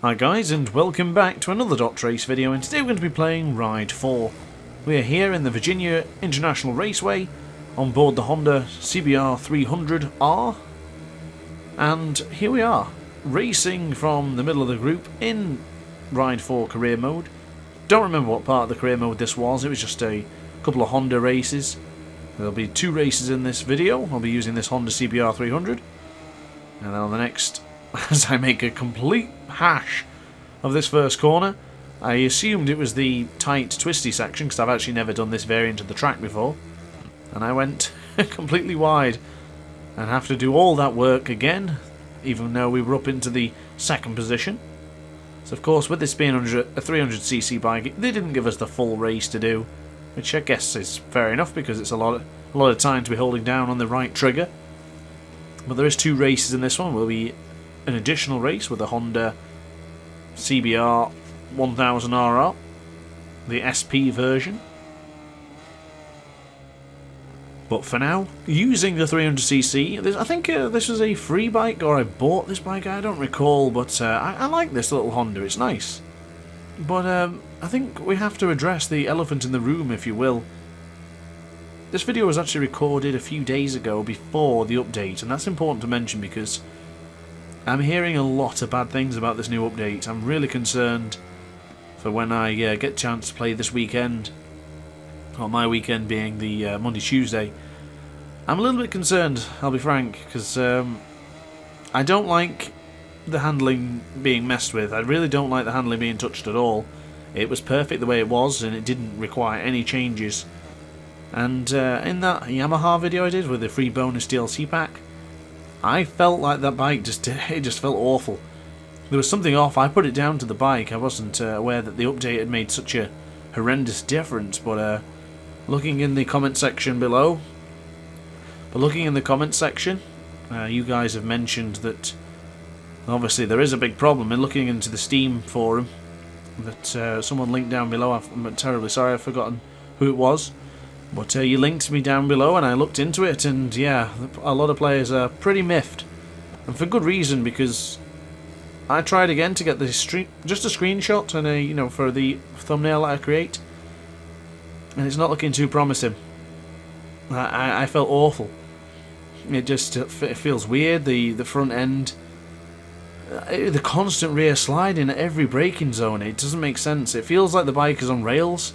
Hi guys, and welcome back to another DrAce video, and today we're going to be playing Ride 4. We are here in the Virginia International Raceway on board the Honda CBR 300R, and here we are, racing from the middle of the group in Ride 4 career mode. Don't remember what part of the career mode this was, it was just a couple of Honda races. There'll be 2 races in this video. I'll be using this Honda CBR 300, and then on the next, as I make a complete hash of this first corner. I assumed it was the tight twisty section because I've actually never done this variant of the track before, and I went completely wide and have to do all that work again, even though we were up into the second position. So of course, with this being a 300cc bike, they didn't give us the full race to do, which I guess is fair enough because it's a lot of time to be holding down on the right trigger. But there is 2 races in this one. Will be an additional race with the Honda CBR 1000RR, the SP version. But for now, using the 300cc, I think this was a free bike, or I bought this bike, I don't recall, but I like this little Honda, it's nice. But I think we have to address the elephant in the room, if you will. This video was actually recorded a few days ago before the update, and that's important to mention because I'm hearing a lot of bad things about this new update. I'm really concerned for when I get a chance to play this weekend, or my weekend being the Monday, Tuesday. I'm a little bit concerned, I'll be frank, because I don't like the handling being messed with. I really don't like the handling being touched at all. It was perfect the way it was, and it didn't require any changes. And in that Yamaha video I did with the free bonus DLC pack, I felt like that bike just felt awful. There was something off. I put it down to the bike. I wasn't aware that the update had made such a horrendous difference. But looking in the comment section below, you guys have mentioned that obviously there is a big problem. And looking into the Steam forum that someone linked down below, I'm terribly sorry, I've forgotten who it was. But you linked me down below and I looked into it, and yeah, a lot of players are pretty miffed. And for good reason, because I tried again to get just a screenshot and for the thumbnail that I create, and it's not looking too promising. I felt awful. It feels weird, the front end, the constant rear sliding at every braking zone, it doesn't make sense. It feels like the bike is on rails.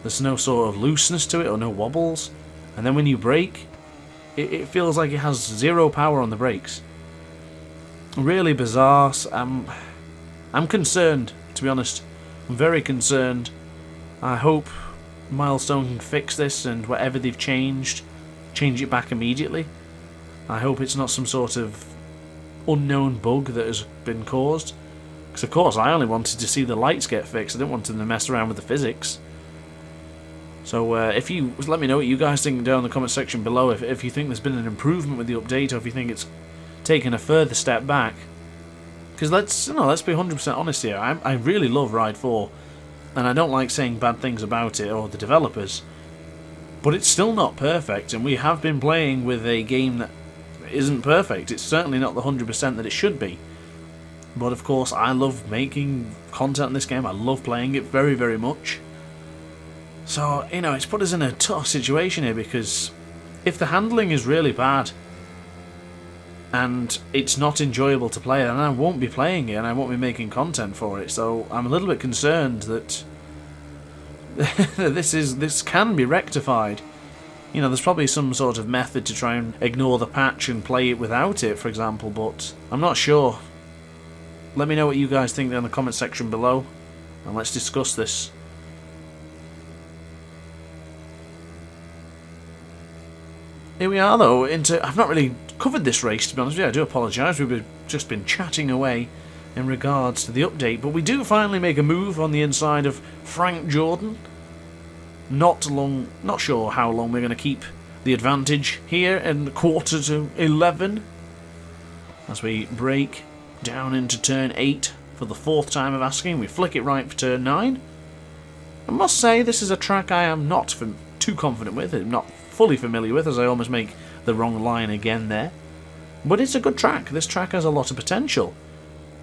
There's no sort of looseness to it or no wobbles, and then when you brake, it feels like it has 0 power on the brakes. Really bizarre. I'm concerned, to be honest. I'm very concerned. I hope Milestone can fix this, and whatever they've changed, change it back immediately. I hope it's not some sort of unknown bug that has been caused, because of course I only wanted to see the lights get fixed. I didn't want them to mess around with the physics. So if you let me know what you guys think down in the comment section below, if you think there's been an improvement with the update, or if you think it's taken a further step back. Because let's be 100% honest here. I really love Ride 4, and I don't like saying bad things about it or the developers, but it's still not perfect, and we have been playing with a game that isn't perfect. It's certainly not the 100% that it should be. But of course, I love making content in this game. I love playing it very, very much. So, it's put us in a tough situation here, because if the handling is really bad and it's not enjoyable to play, then I won't be playing it and I won't be making content for it. So I'm a little bit concerned that this can be rectified. There's probably some sort of method to try and ignore the patch and play it without it, for example, but I'm not sure. Let me know what you guys think down in the comment section below, and let's discuss this. Here we are though, I've not really covered this race, to be honest with you. I do apologise, we've just been chatting away in regards to the update, but we do finally make a move on the inside of Frank Jordan. Not sure how long we're going to keep the advantage here in quarter to 11. As we brake down into turn 8 for the 4th time of asking, we flick it right for turn 9. I must say, this is a track I am not too confident with, I'm not fully familiar with, as I almost make the wrong line again there. But it's a good track. This track has a lot of potential.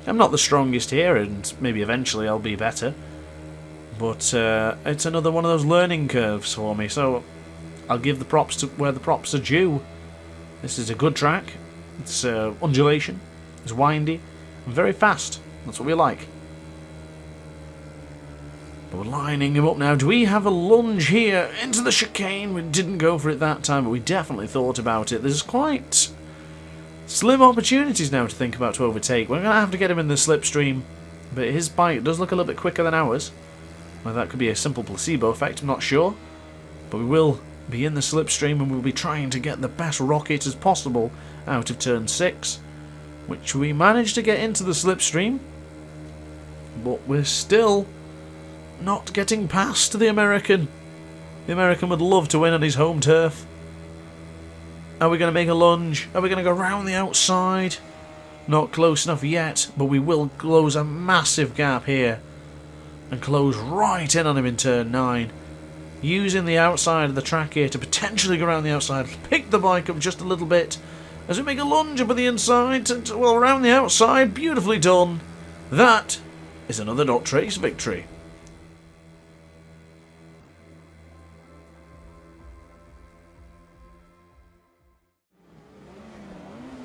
I'm not the strongest here, and maybe eventually I'll be better. But it's another one of those learning curves for me, so I'll give the props to where the props are due. This is a good track. It's undulation, it's windy, and very fast. That's what we like. But we're lining him up now. Do we have a lunge here into the chicane? We didn't go for it that time, but we definitely thought about it. There's quite slim opportunities now to think about to overtake. We're going to have to get him in the slipstream, but his bike does look a little bit quicker than ours. Well, that could be a simple placebo effect, I'm not sure. But we will be in the slipstream and we'll be trying to get the best rocket as possible out of turn 6, which we managed to get into the slipstream, but we're still not getting past the American. The American would love to win on his home turf. Are we going to make a lunge? Are we going to go round the outside? Not close enough yet, but we will close a massive gap here and close right in on him in turn 9. Using the outside of the track here to potentially go around the outside, pick the bike up just a little bit as we make a lunge up at the inside, well, around the outside. Beautifully done. That is another DrAce victory.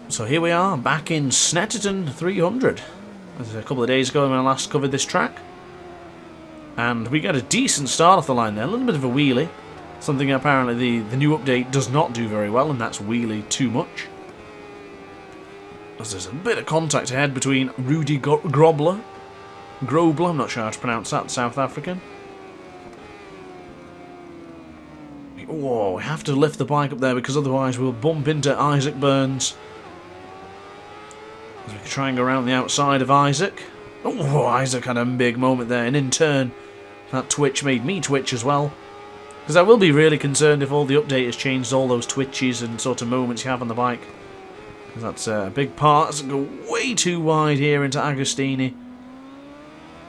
So here we are, back in Snetterton 300. This is a couple of days ago when I last covered this track. And we got a decent start off the line there, a little bit of a wheelie. Something apparently the new update does not do very well, and that's wheelie too much. As there's a bit of contact ahead between Rudy Grobler, I'm not sure how to pronounce that, South African. Whoa, we have to lift the bike up there because otherwise we'll bump into Isaac Burns. As we can try and go around the outside of Isaac. Oh, Isaac had a big moment there, and in turn, that twitch made me twitch as well. Because I will be really concerned if all the update has changed all those twitches and sort of moments you have on the bike. Because that's a big part. It's go way too wide here into Agostini.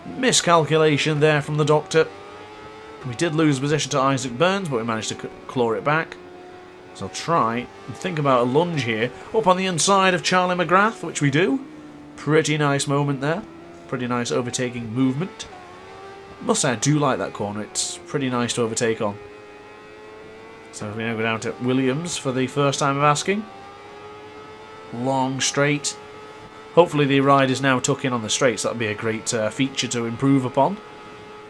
Miscalculation there from the doctor. We did lose position to Isaac Burns, but we managed to claw it back. So I'll try and think about a lunge here. Up on the inside of Charlie McGrath, which we do. Pretty nice moment there. Pretty nice overtaking movement. Must say I do like that corner. It's pretty nice to overtake on. So we now go down to Williams for the first time of asking. Long straight. Hopefully the ride is now tuck in on the straights. That'd be a great feature to improve upon.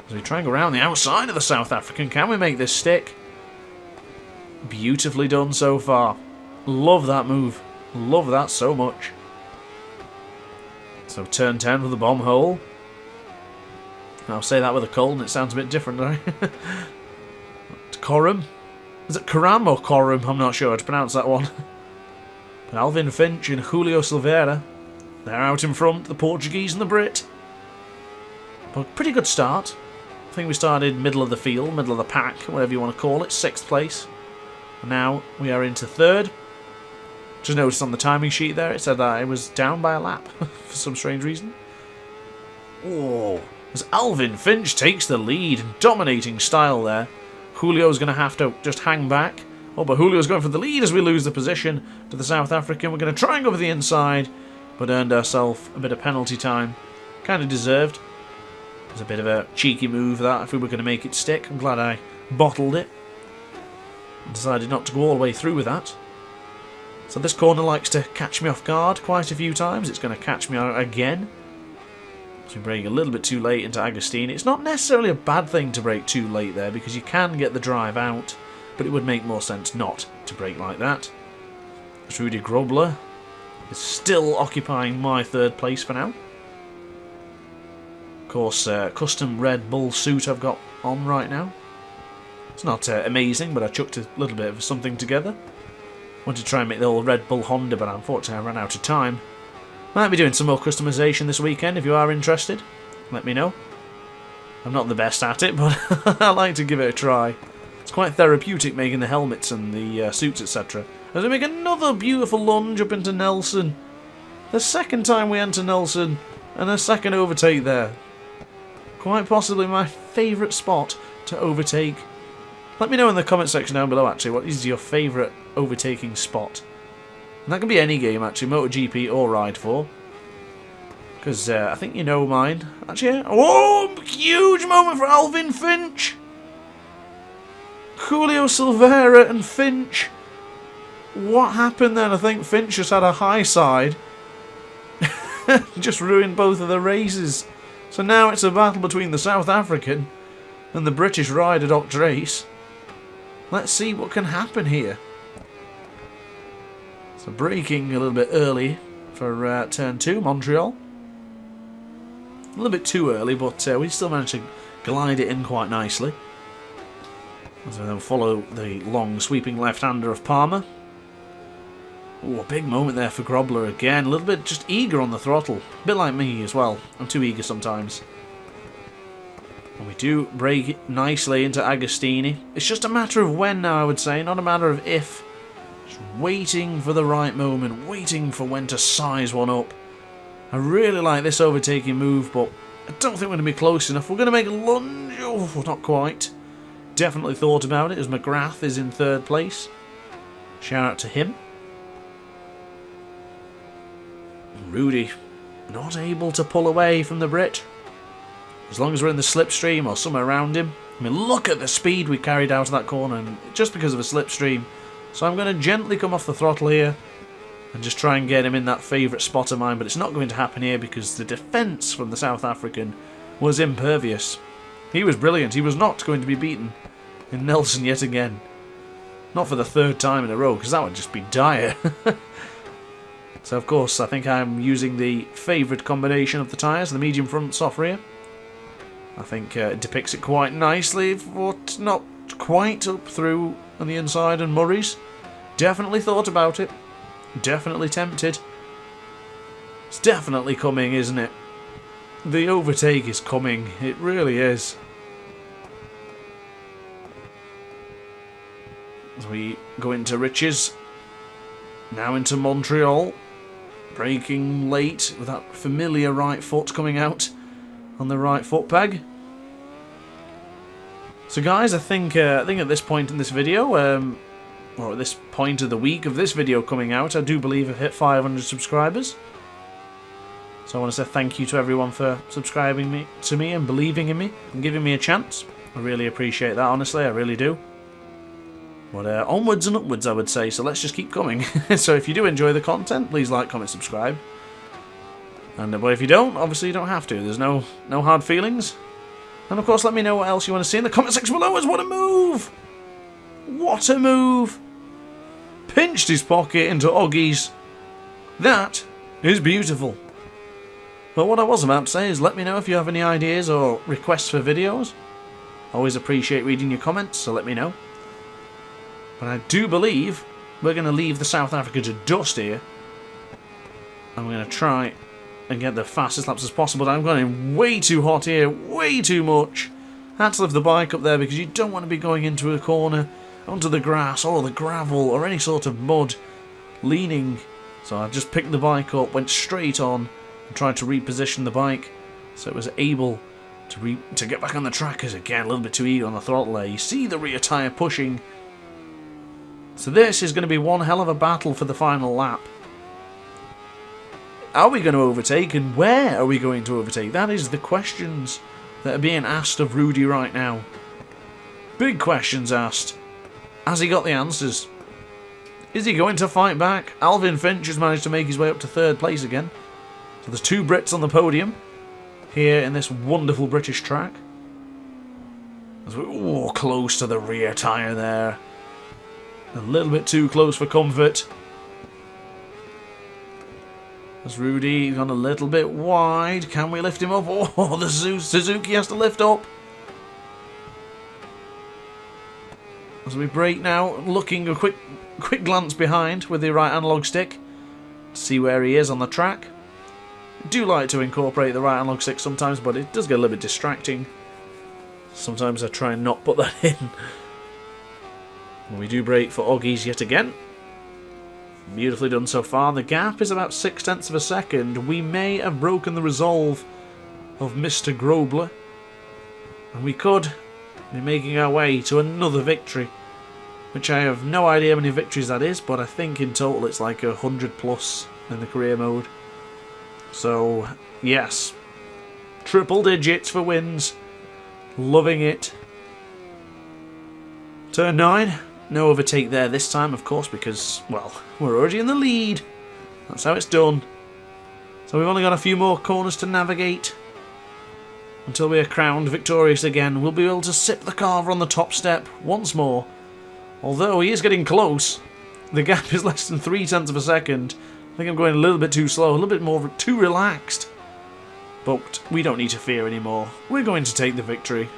As we try and go around the outside of the South African. Can we make this stick? Beautifully done so far. Love that move. Love that so much. So turn 10 with the bomb hole. I'll say that with a cold and it sounds a bit different, don't I? Coram. Is it Coram or Coram? I'm not sure how to pronounce that one. But Alvin Finch and Julio Silveira, they're out in front, the Portuguese and the Brit. But pretty good start. I think we started middle of the field, middle of the pack, whatever you want to call it, 6th place. And now we are into 3rd. Just noticed on the timing sheet there, it said that I was down by a lap for some strange reason. Oh, as Alvin Finch takes the lead in dominating style there. Julio's going to have to just hang back. Oh, but Julio's going for the lead as we lose the position to the South African. We're going to try and go for the inside, but earned ourselves a bit of penalty time. Kind of deserved. It was a bit of a cheeky move that if we were going to make it stick. I'm glad I bottled it. Decided not to go all the way through with that. So this corner likes to catch me off guard quite a few times. It's going to catch me out again. So we brake a little bit too late into Agostini. It's not necessarily a bad thing to brake too late there because you can get the drive out, but it would make more sense not to brake like that. Rudy Grobler is still occupying my 3rd place for now. Of course, custom Red Bull suit I've got on right now. It's not amazing, but I chucked a little bit of something together. Wanted to try and make the old Red Bull Honda, but unfortunately I ran out of time. Might be doing some more customization this weekend if you are interested. Let me know. I'm not the best at it, but I like to give it a try. It's quite therapeutic making the helmets and the suits, etc. As we make another beautiful lunge up into Nelson. The 2nd time we enter Nelson, and a 2nd overtake there. Quite possibly my favourite spot to overtake. Let me know in the comment section down below actually, what is your favourite overtaking spot? And that can be any game actually, MotoGP or Ride 4. Because I think you know mine. Actually, oh, huge moment for Alvin Finch. Julio Silveira and Finch. What happened then? I think Finch just had a high side. Just ruined both of the races. So now it's a battle between the South African and the British rider DrAce. Let's see what can happen here. So braking a little bit early for turn 2, Montreal. A little bit too early, but we still managed to glide it in quite nicely. As we then follow the long sweeping left-hander of Palmer. Ooh, a big moment there for Grobler again. A little bit just eager on the throttle. A bit like me as well. I'm too eager sometimes. And we do brake nicely into Agostini. It's just a matter of when now, I would say, not a matter of if. Just waiting for the right moment, waiting for when to size one up. I really like this overtaking move, but I don't think we're going to be close enough. We're going to make a lunge. Oh, not quite. Definitely thought about it, as McGrath is in 3rd place. Shout out to him. Rudy not able to pull away from the Brit. As long as we're in the slipstream or somewhere around him. I mean, look at the speed we carried out of that corner, and just because of a slipstream. So I'm going to gently come off the throttle here and just try and get him in that favourite spot of mine, but it's not going to happen here because the defence from the South African was impervious. He was brilliant. He was not going to be beaten in Nelson yet again. Not for the 3rd time in a row, because that would just be dire. So of course, I think I'm using the favourite combination of the tyres, the medium front, soft rear. I think it depicts it quite nicely, but not quite up through on the inside and Murray's. Definitely thought about it. Definitely tempted. It's definitely coming, isn't it? The overtake is coming. It really is. As we go into Riches. Now into Montreal. Braking late with that familiar right foot coming out on the right foot peg. So guys, I think at this point in this video, or at this point of the week of this video coming out, I do believe I've hit 500 subscribers. So I want to say thank you to everyone for subscribing to me and believing in me and giving me a chance. I really appreciate that, honestly, I really do. But onwards and upwards, I would say, so let's just keep coming. So if you do enjoy the content, please like, comment, subscribe. And but if you don't, obviously you don't have to. There's no hard feelings. And of course, let me know what else you want to see in the comment section below. What a move! What a move! Pinched his pocket into Oggy's. That is beautiful. But what I was about to say is let me know if you have any ideas or requests for videos. Always appreciate reading your comments, so let me know. But I do believe we're going to leave the South Africa to dust here. I'm going to try and get the fastest laps as possible. I'm going way too hot here, way too much. Had to lift the bike up there because you don't want to be going into a corner, onto the grass or the gravel or any sort of mud, leaning. So I just picked the bike up, went straight on, and tried to reposition the bike so it was able to get back on the track. Because again, a little bit too eager on the throttle there. You see the rear tyre pushing. So this is going to be one hell of a battle for the final lap. Are we going to overtake, and where are we going to overtake? That is the questions that are being asked of Rudy right now. Big questions asked. Has he got the answers? Is he going to fight back? Alvin Finch has managed to make his way up to 3rd place again. So there's 2 Brits on the podium here in this wonderful British track. As we're close to the rear tyre there. A little bit too close for comfort. As Rudy gone a little bit wide. Can we lift him up? Oh, the Suzuki has to lift up. As we brake now, looking a quick glance behind with the right analog stick to see where he is on the track. I do like to incorporate the right analog stick sometimes, but it does get a little bit distracting. Sometimes I try and not put that in. We do brake for Oggies yet again. Beautifully done so far. The gap is about 0.6 of a second. We may have broken the resolve of Mr. Grobler. And we could be making our way to another victory. Which I have no idea how many victories that is, but I think in total it's like 100 plus in the career mode. So, yes. Triple digits for wins. Loving it. Turn 9. No overtake there this time, of course, because, well, we're already in the lead. That's how it's done. So we've only got a few more corners to navigate until we are crowned victorious again. We'll be able to sip the carver on the top step once more. Although he is getting close. The gap is less than 0.3 of a second. I think I'm going a little bit too slow, a little bit more too relaxed. But we don't need to fear anymore. We're going to take the victory,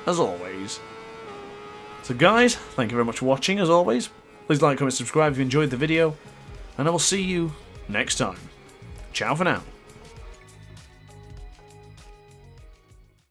as always. So guys, thank you very much for watching, as always. Please like, comment, subscribe if you enjoyed the video. And I will see you next time. Ciao for now.